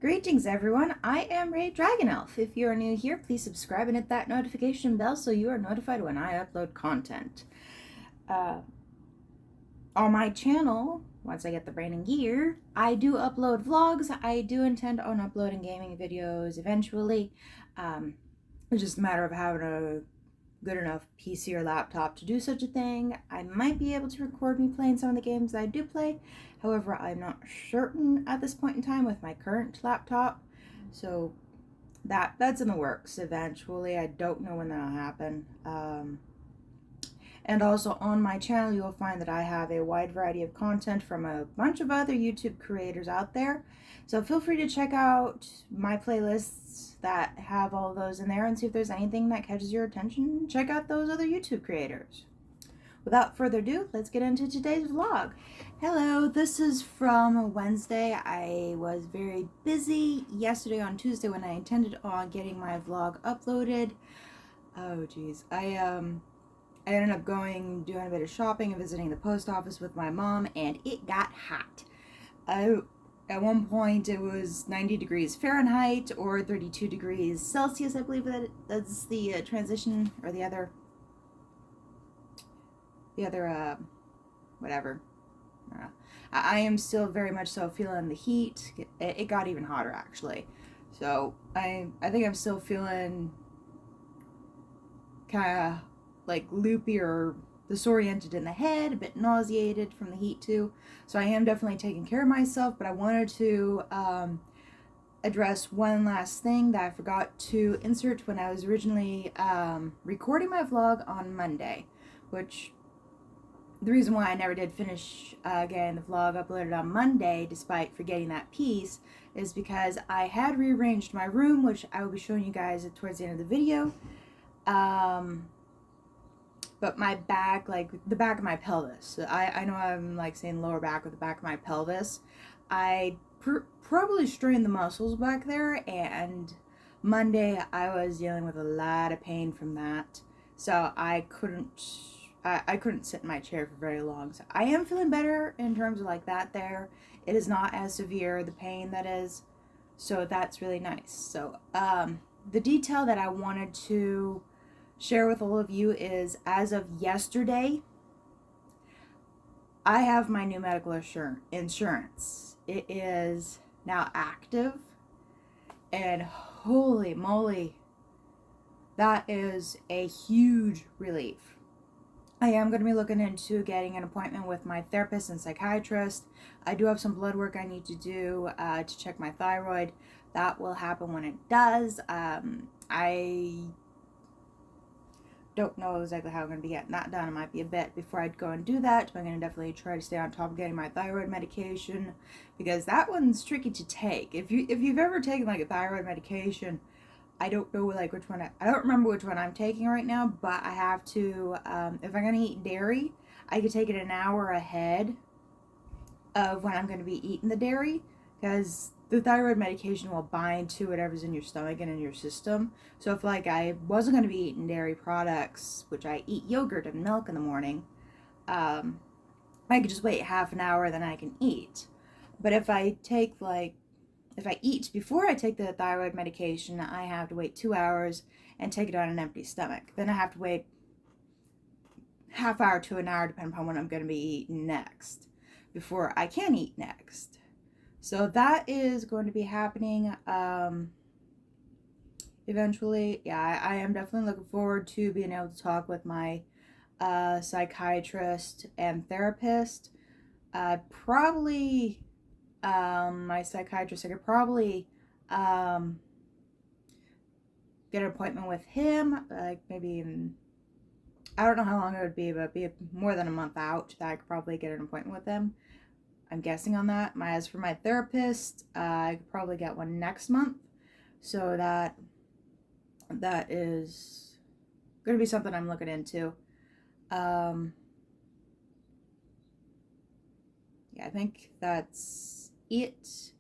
Greetings everyone, I am Raye Dragon Elf. If you are new here, please subscribe and hit that notification bell so you are notified when I upload content. On my channel, once I get the brain and gear, I do upload vlogs. I do intend on uploading gaming videos eventually. It's just a matter of having a good enough PC or laptop to do such a thing. I might be able to record me playing some of the games that I do play. However, I'm not certain at this point in time with my current laptop. So that's in the works eventually. I don't know when that'll happen. And also on my channel, you'll find that I have a wide variety of content from a bunch of other YouTube creators out there. So feel free to check out my playlists that have all those in there and see if there's anything that catches your attention. Check out those other YouTube creators. Without further ado, let's get into today's vlog. Hello, this is from Wednesday. I was very busy yesterday on Tuesday when I intended on getting my vlog uploaded. Oh geez, I ended up doing a bit of shopping and visiting the post office with my mom, and it got hot. At one point, it was 90 degrees Fahrenheit or 32 degrees Celsius, I believe that's the transition, or the other, whatever. I am still very much so feeling the heat. It got even hotter, actually. So, I think I'm still feeling kind of like loopy or disoriented in the head, a bit nauseated from the heat too. So I am definitely taking care of myself, but I wanted to address one last thing that I forgot to insert when I was originally recording my vlog on Monday, which the reason why I never did finish getting the vlog uploaded on Monday despite forgetting that piece is because I had rearranged my room, which I will be showing you guys towards the end of the video. But my back, like the back of my pelvis, I know I'm like saying lower back, with the back of my pelvis, I probably strained the muscles back there, and Monday I was dealing with a lot of pain from that, so I couldn't sit in my chair for very long. So I am feeling better in terms of like that there. It is not as severe, the pain that is, so that's really nice. So the detail that I wanted to share with all of you is, as of yesterday, I have my new medical insurance. It is now active, and holy moly, that is a huge relief. I am going to be looking into getting an appointment with my therapist and psychiatrist. I do have some blood work I need to do to check my thyroid. That will happen when it does. I don't know exactly how I'm going to be getting that done. It might be a bit before I'd go and do that. I'm going to definitely try to stay on top of getting my thyroid medication, because that one's tricky to take. If you've ever taken like a thyroid medication, I don't know like which one, I don't remember which one I'm taking right now, but I have to, if I'm going to eat dairy, I could take it an hour ahead of when I'm going to be eating the dairy, because the thyroid medication will bind to whatever's in your stomach and in your system. So if like I wasn't going to be eating dairy products, which I eat yogurt and milk in the morning, I could just wait half an hour, then I can eat. But if I eat before I take the thyroid medication, I have to wait 2 hours and take it on an empty stomach. Then I have to wait half hour to an hour, depending upon when I'm going to be eating next, before I can eat next. So that is going to be happening eventually. Yeah, I am definitely looking forward to being able to talk with my psychiatrist and therapist. Probably my psychiatrist, I could probably get an appointment with him, like maybe in, I don't know how long it would be, but it'd be more than a month out that I could probably get an appointment with him. I'm guessing on that. As for my therapist, I could probably get one next month. So that is going to be something I'm looking into. Yeah, I think that's it.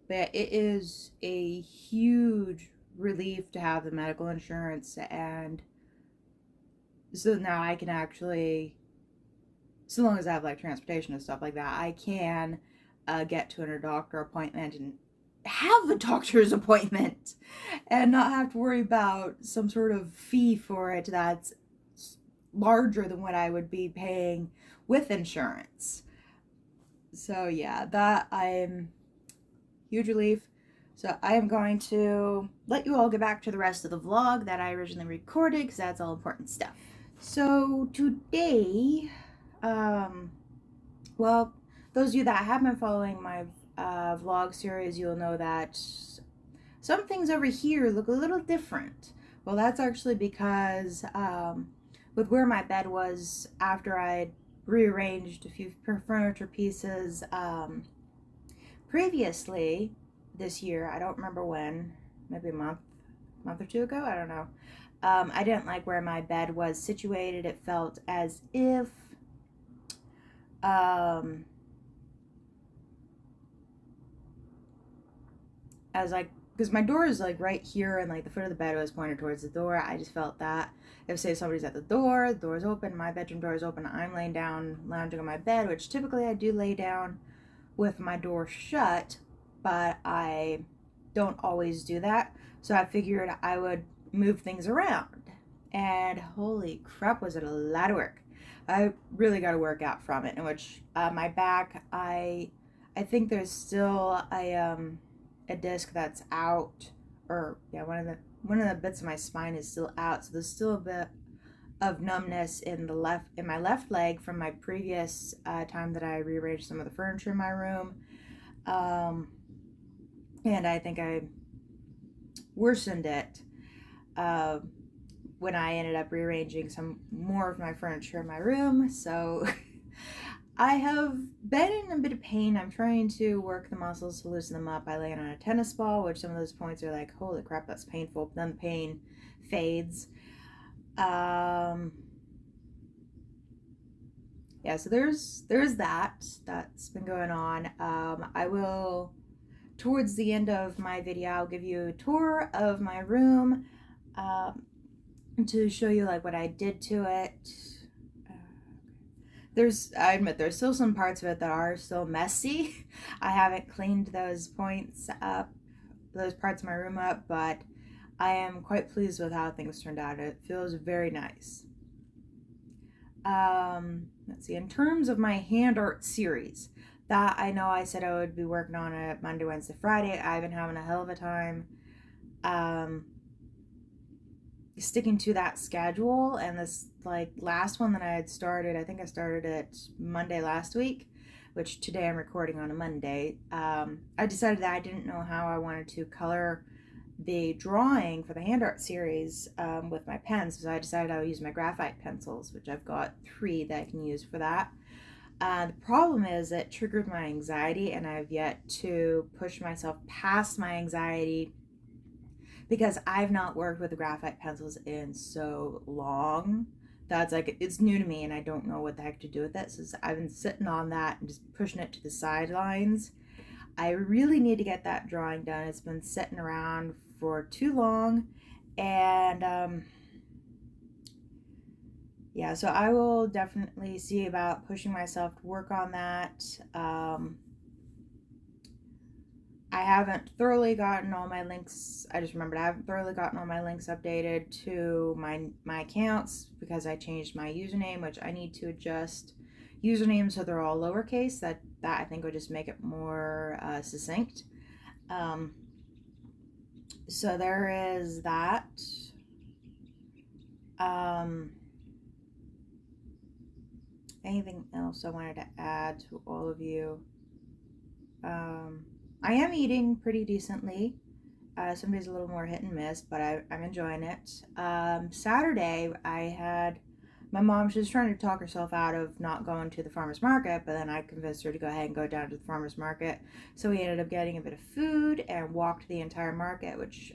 But it is a huge relief to have the medical insurance, and so now I can actually, so long as I have like transportation and stuff like that, I can get to a doctor appointment have a doctor's appointment and not have to worry about some sort of fee for it that's larger than what I would be paying with insurance. So yeah, that I'm huge relief. So I am going to let you all get back to the rest of the vlog that I originally recorded because that's all important stuff. So today, well, those of you that have been following my vlog series, you'll know that some things over here look a little different. Well, that's actually because with where my bed was after I'd rearranged a few furniture pieces previously this year, I don't remember when, maybe a month or two ago, I don't know. I didn't like where my bed was situated. It felt as if as like, because my door is like right here and like the foot of the bed was pointed towards the door. I just felt that if say somebody's at the door is open, my bedroom door is open, I'm laying down lounging on my bed, which typically I do lay down with my door shut, but I don't always do that. So I figured I would move things around, and holy crap, was it a lot of work. I really got a workout from it, in which my back, I think there's still a disc that's out, or yeah, one of the bits of my spine is still out, so there's still a bit of numbness in my left leg from my previous time that I rearranged some of the furniture in my room, and I think I worsened it when I ended up rearranging some more of my furniture in my room. So I have been in a bit of pain. I'm trying to work the muscles to loosen them up by laying on a tennis ball, which some of those points are like, holy crap, that's painful. But then the pain fades. Yeah, so there's that's been going on. I will, towards the end of my video, I'll give you a tour of my room to show you like what I did to it. I admit there's still some parts of it that are still messy. I haven't cleaned those points up, those parts of my room up, but I am quite pleased with how things turned out. It feels very nice. Let's see, in terms of my hand art series, that I know I said I would be working on it Monday, Wednesday, Friday. I've been having a hell of a time sticking to that schedule, and this like last one that I had started, I think I started it Monday last week, which today I'm recording on a Monday. I decided that I didn't know how I wanted to color the drawing for the hand art series with my pens, so I decided I would use my graphite pencils, which I've got 3 that I can use for that. The problem is it triggered my anxiety, and I've yet to push myself past my anxiety because I've not worked with the graphite pencils in so long. That's like, it's new to me and I don't know what the heck to do with it. So I've been sitting on that and just pushing it to the sidelines. I really need to get that drawing done. It's been sitting around for too long, and yeah, so I will definitely see about pushing myself to work on that. I haven't thoroughly gotten all my links. I just remembered I haven't thoroughly gotten all my links updated to my accounts because I changed my username, which I need to adjust usernames so they're all lowercase. That I think would just make it more succinct. So there is that. Anything else I wanted to add to all of you? I am eating pretty decently. Some days a little more hit and miss, but I'm enjoying it. Saturday, I had my mom, she was trying to talk herself out of not going to the farmer's market, but then I convinced her to go ahead and go down to the farmer's market. So we ended up getting a bit of food and walked the entire market, which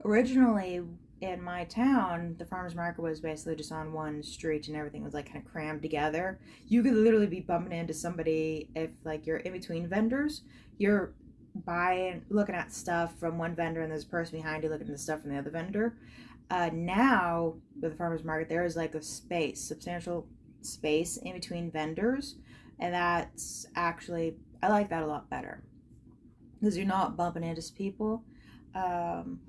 originally in my town, the farmer's market was basically just on one street and everything was like kind of crammed together. You could literally be bumping into somebody if like you're in between vendors. You're looking at stuff from one vendor and there's a person behind you looking at the stuff from the other vendor. Now with the farmer's market, there is like a substantial space in between vendors, and that's actually, I like that a lot better. because you're not bumping into people. Um,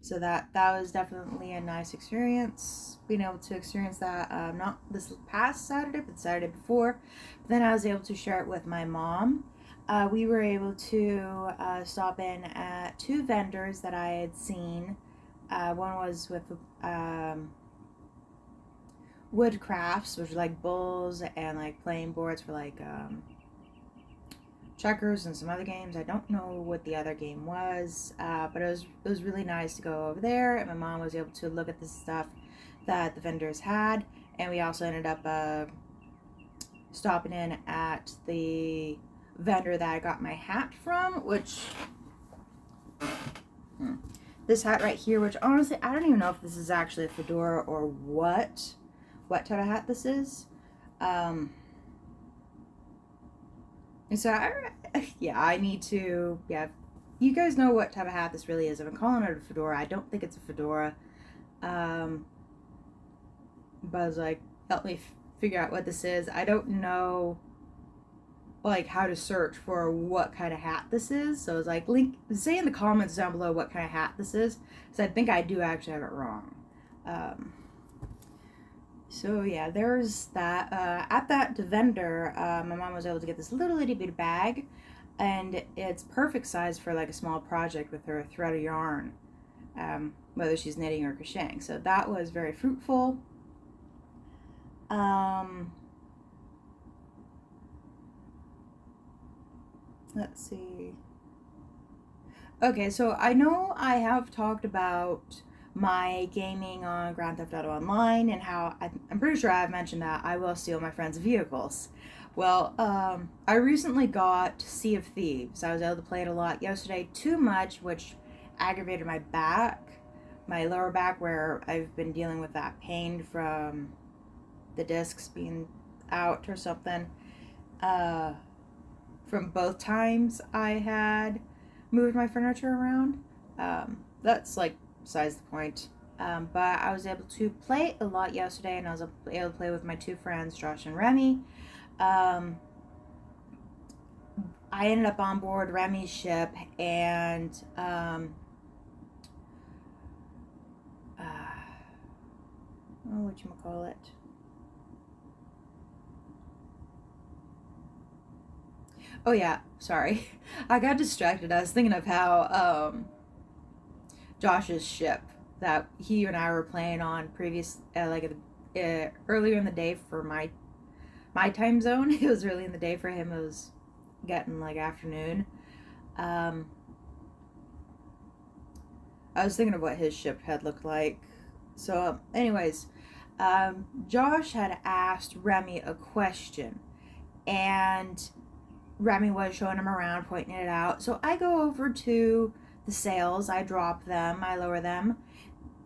so that was definitely a nice experience, being able to experience that, not this past Saturday but the Saturday before. But then I was able to share it with my mom. We were able to stop in at two vendors that I had seen. One was with wood crafts, which are like bowls and like playing boards for like checkers and some other games. I don't know what the other game was, but it was really nice to go over there, and my mom was able to look at the stuff that the vendors had, and we also ended up stopping in at the vendor that I got my hat from, which this hat right here, which honestly I don't even know if this is actually a fedora or what type of hat this is. So I need to, you guys know what type of hat this really is. I've been calling it a fedora. I don't think it's a fedora. Buzz, like, help me figure out what this is. I don't know, like, how to search for what kind of hat this is. So it's like, say in the comments down below what kind of hat this is. So I think I do actually have it wrong. So yeah, there's that. At that vendor, my mom was able to get this little itty bitty bag, and it's perfect size for like a small project with her thread of yarn, whether she's knitting or crocheting. So that was very fruitful. Let's see. Okay, so I know I have talked about my gaming on Grand Theft Auto Online and how I'm pretty sure I've mentioned that I will steal my friends' vehicles. Well, I recently got Sea of Thieves. I was able to play it a lot yesterday, too much, which aggravated my back, my lower back, where I've been dealing with that pain from the discs being out or something. From both times I had moved my furniture around. That's like besides the point. But I was able to play a lot yesterday, and I was able to play with my two friends, Josh and Remy. I ended up on board Remy's ship, and whatchamacallit? Oh yeah, sorry. I got distracted. I was thinking of how Josh's ship that he and I were playing on earlier in the day for my time zone. It was early in the day for him. It was getting like afternoon. Um, I was thinking of what his ship had looked like. So, anyways, Josh had asked Remy a question, and Remy was showing him around, pointing it out. So I go over to the sails, I drop them, I lower them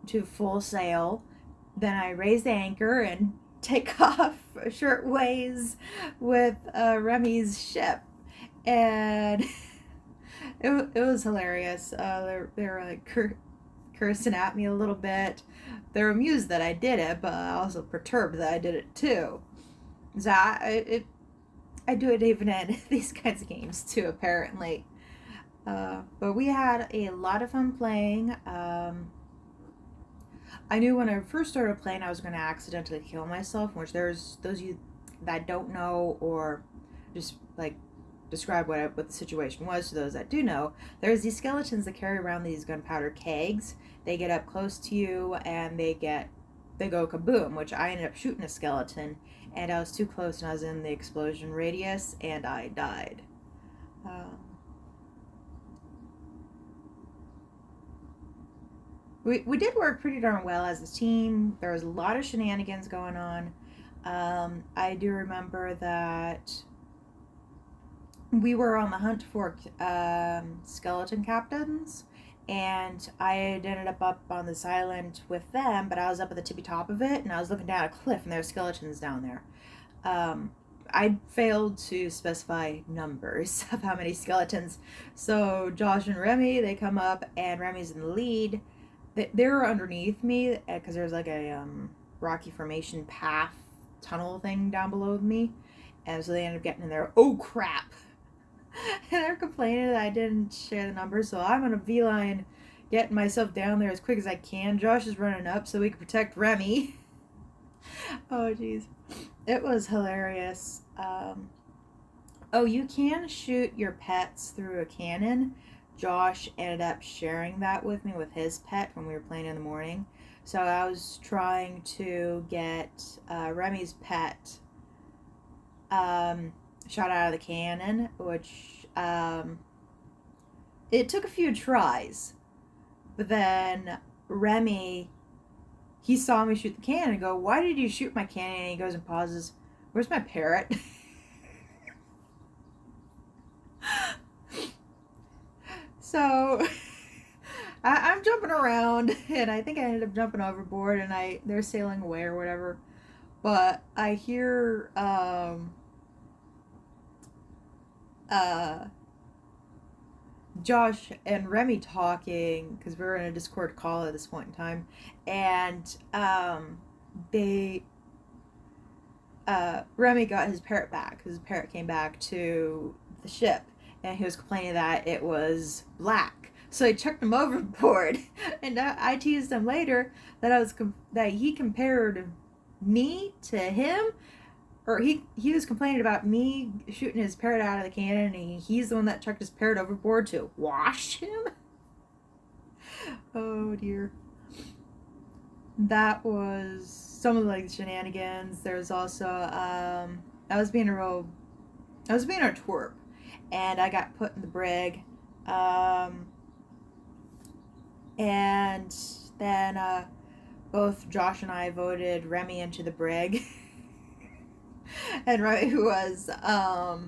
to full sail. Then I raise the anchor and take off short ways with Remy's ship. And it was hilarious. They were like cursing at me a little bit. They were amused that I did it, but also perturbed that I did it too. So I do it even in these kinds of games too, apparently. But we had a lot of fun playing. I knew when I first started playing I was going to accidentally kill myself, which there's those of you that don't know or just like describe what the situation was to those that do know. There's these skeletons that carry around these gunpowder kegs. They get up close to you and they go kaboom, which I ended up shooting a skeleton, and I was too close and I was in the explosion radius and I died. We did work pretty darn well as a team. There was a lot of shenanigans going on. I do remember that we were on the hunt for skeleton captains, and I had ended up on this island with them, but I was up at the tippy top of it, and I was looking down a cliff, and there were skeletons down there. I failed to specify numbers of how many skeletons. So Josh and Remy, they come up, and Remy's in the lead. They're underneath me because there's like a rocky formation tunnel thing down below me, and so they ended up getting in there. Oh crap! And they're complaining that I didn't share the number, so I'm gonna beeline getting myself down there as quick as I can. Josh is running up so we can protect Remy. Oh, jeez. It was hilarious. Oh, you can shoot your pets through a cannon. Josh ended up sharing that with me with his pet when we were playing in the morning. So I was trying to get Remy's pet shot out of the cannon, which it took a few tries. But then Remy, he saw me shoot the cannon and go, "Why did you shoot my cannon?" And he goes and pauses. "Where's my parrot?" So I'm jumping around, and I think I ended up jumping overboard, and they're sailing away or whatever. But I hear Josh and Remy talking, because we were in a Discord call at this point in time, and they Remy got his parrot back, because his parrot came back to the ship, and he was complaining that it was black. So he chucked him overboard, and I teased him later that that he compared me to him, or he was complaining about me shooting his parrot out of the cannon, and he's the one that chucked his parrot overboard to wash him. Oh dear. That was some of the shenanigans. There's also I was being a twerp, and I got put in the brig, and then both Josh and I voted Remy into the brig. And Remy was the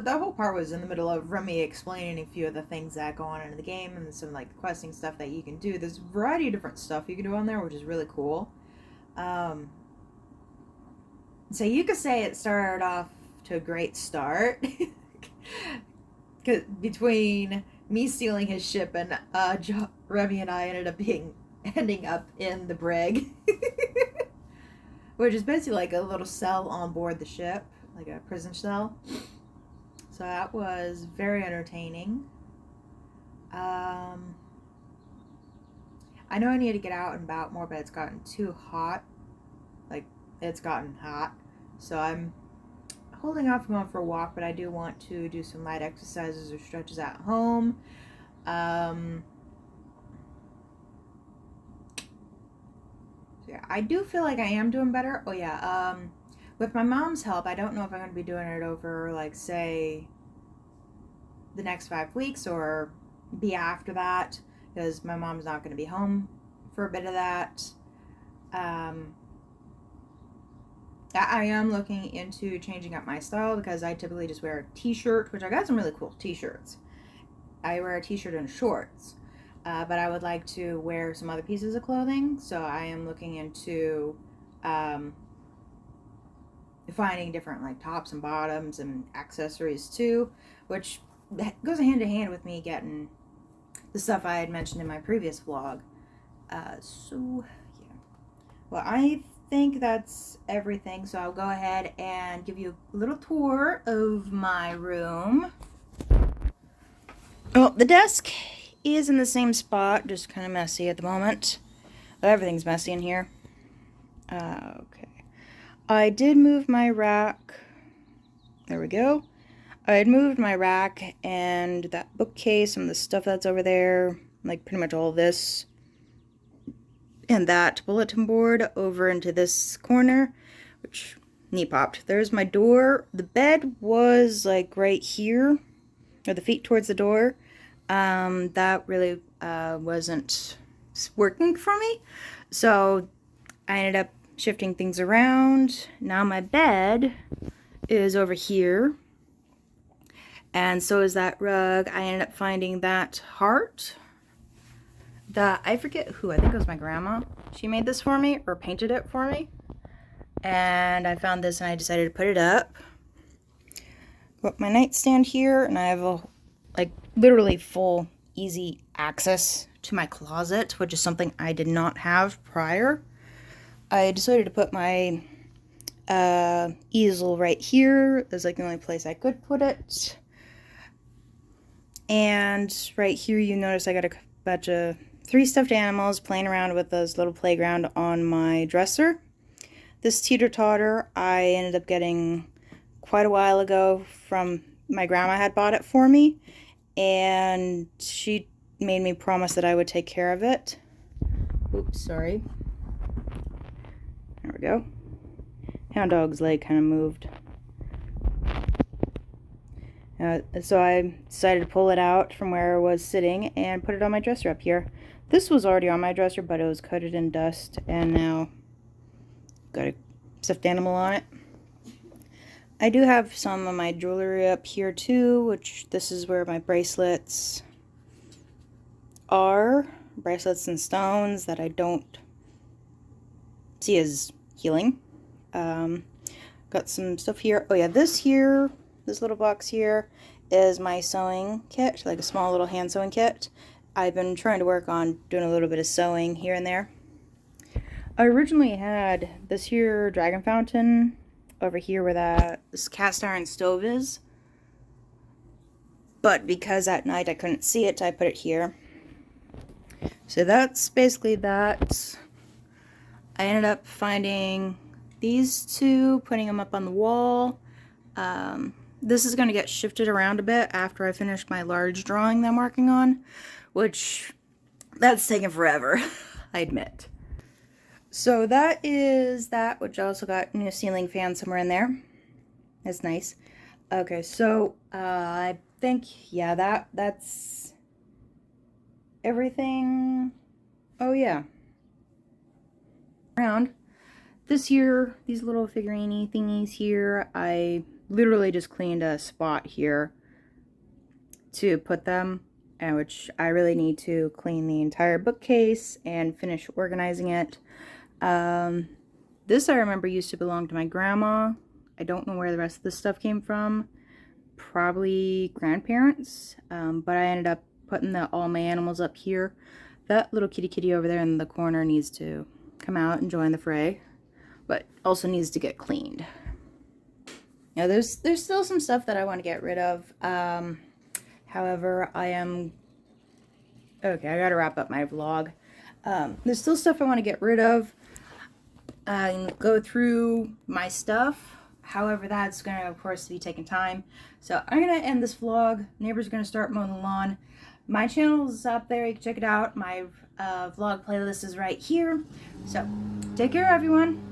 whole part was in the middle of Remy explaining a few of the things that go on in the game, and some like the questing stuff that you can do. There's a variety of different stuff you can do on there, which is really cool. So you could say it started off to a great start. Between me stealing his ship and Remy and I ending up in the brig, which is basically like a little cell on board the ship, like a prison cell. So that was very entertaining. I know I need to get out and about more, but it's gotten too hot. Like, it's gotten hot. So I'm holding off going for a walk, but I do want to do some light exercises or stretches at home. Yeah, I do feel like I am doing better. Oh yeah, with my mom's help, I don't know if I'm going to be doing it over, like, say, the next 5 weeks or be after that, because my mom's not going to be home for a bit of that. I am looking into changing up my style, because I typically just wear a t-shirt, which I got some really cool t-shirts. I wear a t-shirt and shorts. But I would like to wear some other pieces of clothing, so I am looking into finding different, like, tops and bottoms and accessories too, which goes hand in hand with me getting the stuff I had mentioned in my previous vlog. So yeah, well, I think that's everything, so I'll go ahead and give you a little tour of my room. Well, the desk is in the same spot, just kind of messy at the moment. But everything's messy in here. Okay. I did move my rack. There we go. I had moved my rack and that bookcase and the stuff that's over there, like pretty much all of this, and that bulletin board over into this corner, which knee popped. There's my door. The bed was like right here, or the feet towards the door. That really wasn't working for me, so I ended up shifting things around. Now my bed is over here, and so is that rug. I ended up finding that heart that I forget who, I think it was my grandma. She made this for me, or painted it for me, and I found this and I decided to put it up. Got my nightstand here, and I have a literally full easy access to my closet, which is something I did not have prior. I decided to put my Easel right here is like the only place I could put it. And right here you notice I got a bunch of 3 stuffed animals playing around with this little playground on my dresser. This teeter-totter I ended up getting quite a while ago from my grandma had bought it for me, and she made me promise that I would take care of it. Oops, sorry. There we go. Hound dog's leg kind of moved. So I decided to pull it out from where it was sitting and put it on my dresser up here. This was already on my dresser, but it was coated in dust, and now got a stuffed animal on it. I do have some of my jewelry up here too, which this is where my bracelets are. Bracelets and stones that I don't see as healing. Got some stuff here. Oh yeah, this little box here is my sewing kit, like a small little hand sewing kit. I've been trying to work on doing a little bit of sewing here and there. I originally had this here dragon fountain over here where this cast iron stove is, but because at night I couldn't see it, I put it here. So that's basically that. I ended up finding these 2, putting them up on the wall. This is going to get shifted around a bit after I finish my large drawing that I'm working on, which that's taken forever, I admit. So that is that, which I also got a ceiling fan somewhere in there. That's nice. Okay, so I think, yeah, that's everything. Oh yeah. Around this here, these little figurine thingies here, I literally just cleaned a spot here to put them, and which I really need to clean the entire bookcase and finish organizing it. This I remember used to belong to my grandma. I don't know where the rest of this stuff came from. Probably grandparents, but I ended up putting all my animals up here. That little kitty over there in the corner needs to come out and join the fray, but also needs to get cleaned. Now there's still some stuff that I want to get rid of. However, okay, I gotta wrap up my vlog. There's still stuff I want to get rid of and go through my stuff. However, that's going to, of course, be taking time. So I'm going to end this vlog. Neighbor's going to start mowing the lawn. My channel is up there. You can check it out. My vlog playlist is right here. So take care, everyone.